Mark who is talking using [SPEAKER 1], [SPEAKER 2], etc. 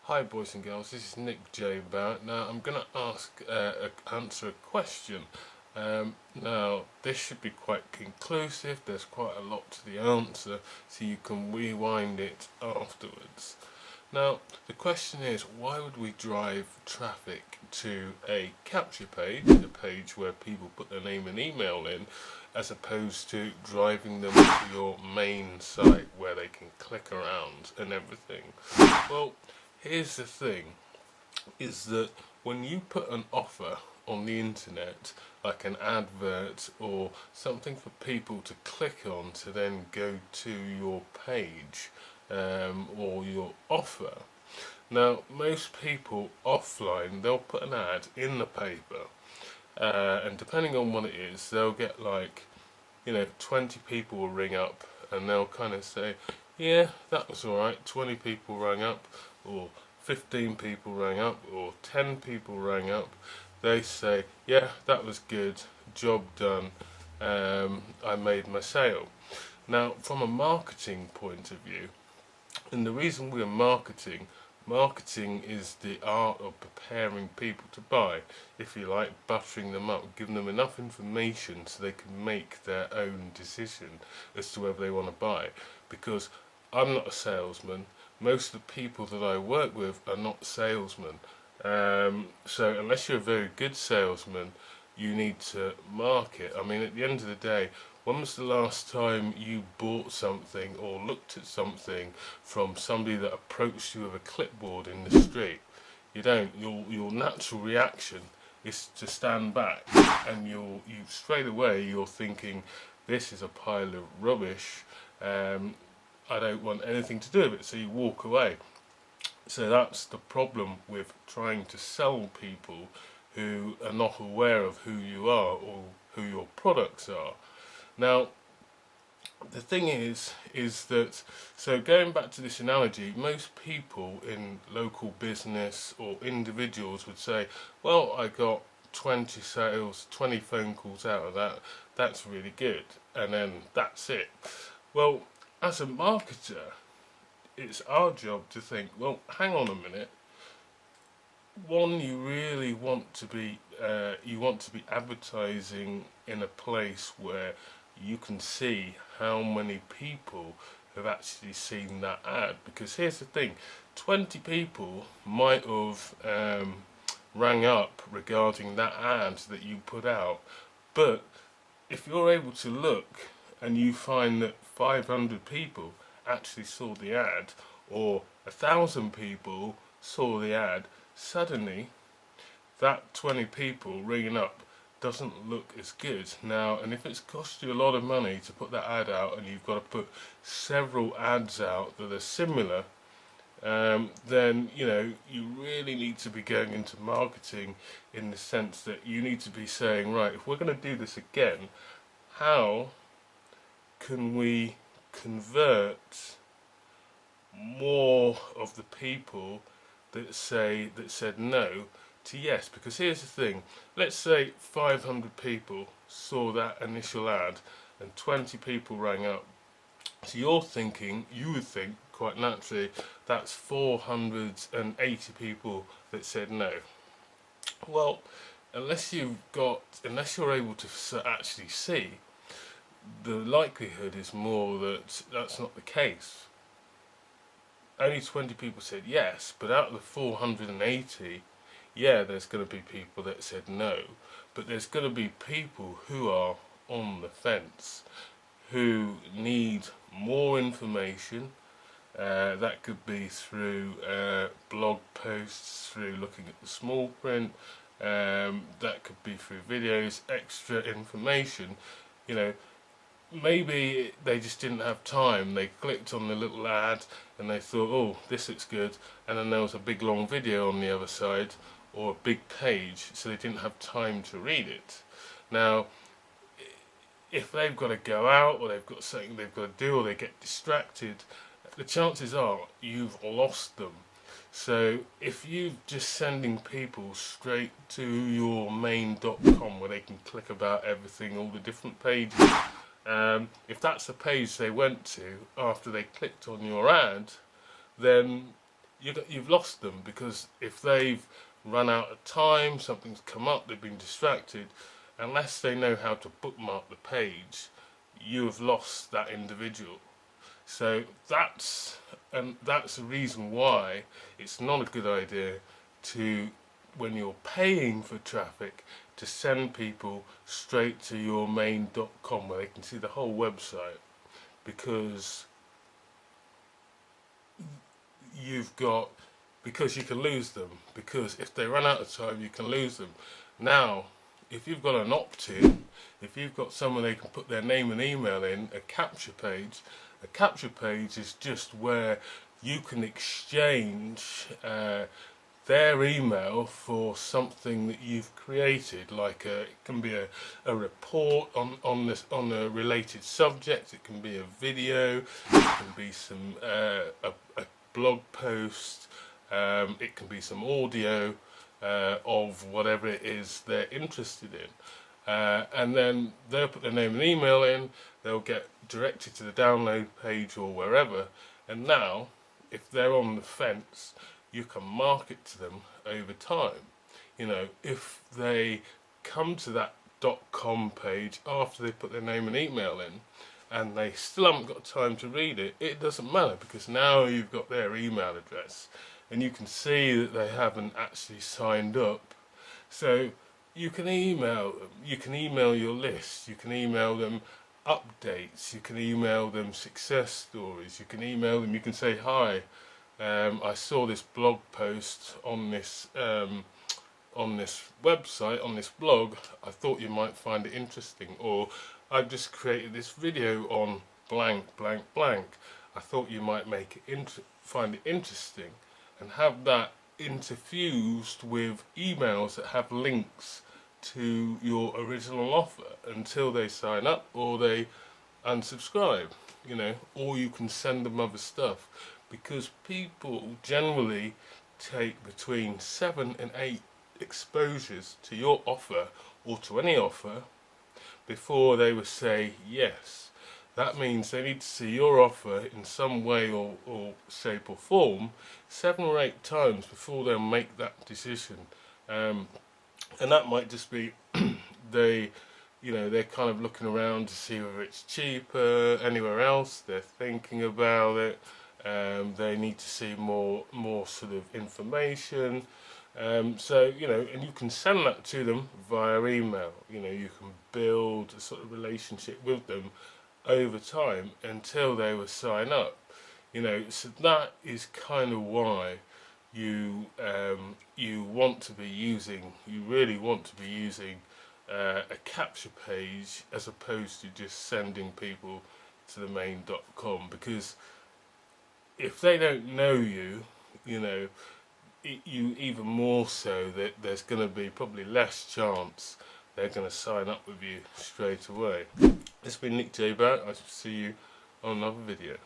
[SPEAKER 1] Hi boys and girls, this is Nick J. Barrett. Now I'm going to answer a question. Now this should be quite conclusive, there's quite a lot to the answer, so you can rewind it afterwards. Now the question is, why would we drive traffic to a capture page, a page where people put their name and email in, as opposed to driving them to your main site where they can click around and everything? Well, here's the thing, is that when you put an offer on the internet, like an advert or something for people to click on to then go to your page or your offer, now most people offline, they'll put an ad in the paper and depending on what it is, they'll get 20 people will ring up and they'll kind of say, yeah, that was alright. 20 people rang up, or 15 people rang up, or 10 people rang up. They say, yeah, that was good, job done, I made my sale. Now, from a marketing point of view, and the reason we're marketing is the art of preparing people to buy, if you like, buttering them up, giving them enough information so they can make their own decision as to whether they want to buy. Because I'm not a salesman, most of the people that I work with are not salesmen, so unless you're a very good salesman, you need to market. I mean, at the end of the day, when was the last time you bought something or looked at something from somebody that approached you with a clipboard in the street? You don't. Your natural reaction is to stand back, and you straight away you're thinking, this is a pile of rubbish. I don't want anything to do with it, so you walk away. So that's the problem with trying to sell people who are not aware of who you are or who your products are. Now, the thing is that, so going back to this analogy, most people in local business or individuals would say, well, I got 20 sales, 20 phone calls out of that, that's really good, and then that's it. Well, as a marketer, it's our job to think, well, hang on a minute. One, you really want to be advertising in a place where you can see how many people have actually seen that ad. Because here's the thing, 20 people might have rang up regarding that ad that you put out, but if you're able to look and you find that 500 people actually saw the ad, or 1,000 people saw the ad, suddenly that 20 people ringing up doesn't look as good. Now, and if it's cost you a lot of money to put that ad out and you've got to put several ads out that are similar, then you really need to be going into marketing in the sense that you need to be saying, right, if we're going to do this again, how can we convert more of the people that said no to yes? Because here's the thing, let's say 500 people saw that initial ad and 20 people rang up, so you would think quite naturally that's 480 people that said no. Well, unless you're able to actually see, the likelihood is more that that's not the case. Only 20 people said yes, but out of the 480, yeah, there's going to be people that said no, but there's going to be people who are on the fence, who need more information. That could be through blog posts, through looking at the small print, that could be through videos, extra information. Maybe they just didn't have time. They clicked on the little ad and they thought, oh, this looks good, and then there was a big long video on the other side, or a big page, so they didn't have time to read it. Now, if they've got to go out, or they've got something they've got to do, or they get distracted, the chances are you've lost them. So if you're just sending people straight to your main.com where they can click about everything, all the different pages, if that's the page they went to after they clicked on your ad, then you've lost them, because if they've run out of time, something's come up, they've been distracted, unless they know how to bookmark the page, you have lost that individual. So that's the reason why it's not a good idea to, when you're paying for traffic, to send people straight to your main.com where they can see the whole website, because because you can lose them, because if they run out of time you can lose them. Now if you've got an opt-in, if you've got someone they can put their name and email in, a capture page is just where you can exchange their email for something that you've created, like it can be a report on a related subject, it can be a video, it can be some a blog post, it can be some audio of whatever it is they're interested in, and then they'll put their name and email in, they'll get directed to the download page or wherever, and now if they're on the fence, you can market to them over time. You know, if they come to that .com page after they put their name and email in and they still haven't got time to read it, it doesn't matter, because now you've got their email address and you can see that they haven't actually signed up. So you can email them, you can email your list, you can email them updates, you can email them success stories, you can email them, you can say, hi, I saw this blog post on this website, on this blog, I thought you might find it interesting, or I've just created this video on blank blank blank, I thought you might find it interesting, and have that interfused with emails that have links to your original offer until they sign up or they unsubscribe, you know, or you can send them other stuff, because people generally take between 7 and 8 exposures to your offer or to any offer before they would say yes. That means they need to see your offer in some way or shape or form 7 or 8 times before they'll make that decision. And that might just be they're kind of looking around to see whether it's cheaper anywhere else, they're thinking about it, they need to see more sort of information. So, you know, and you can send that to them via email. You know, you can build a sort of relationship with them over time until they will sign up. You know, so that is kind of why you really want to be using a capture page as opposed to just sending people to the main.com, because if they don't know you, you know, you even more so that there's going to be probably less chance they're going to sign up with you straight away. It's been Nick J. Barrett. I shall see you on another video.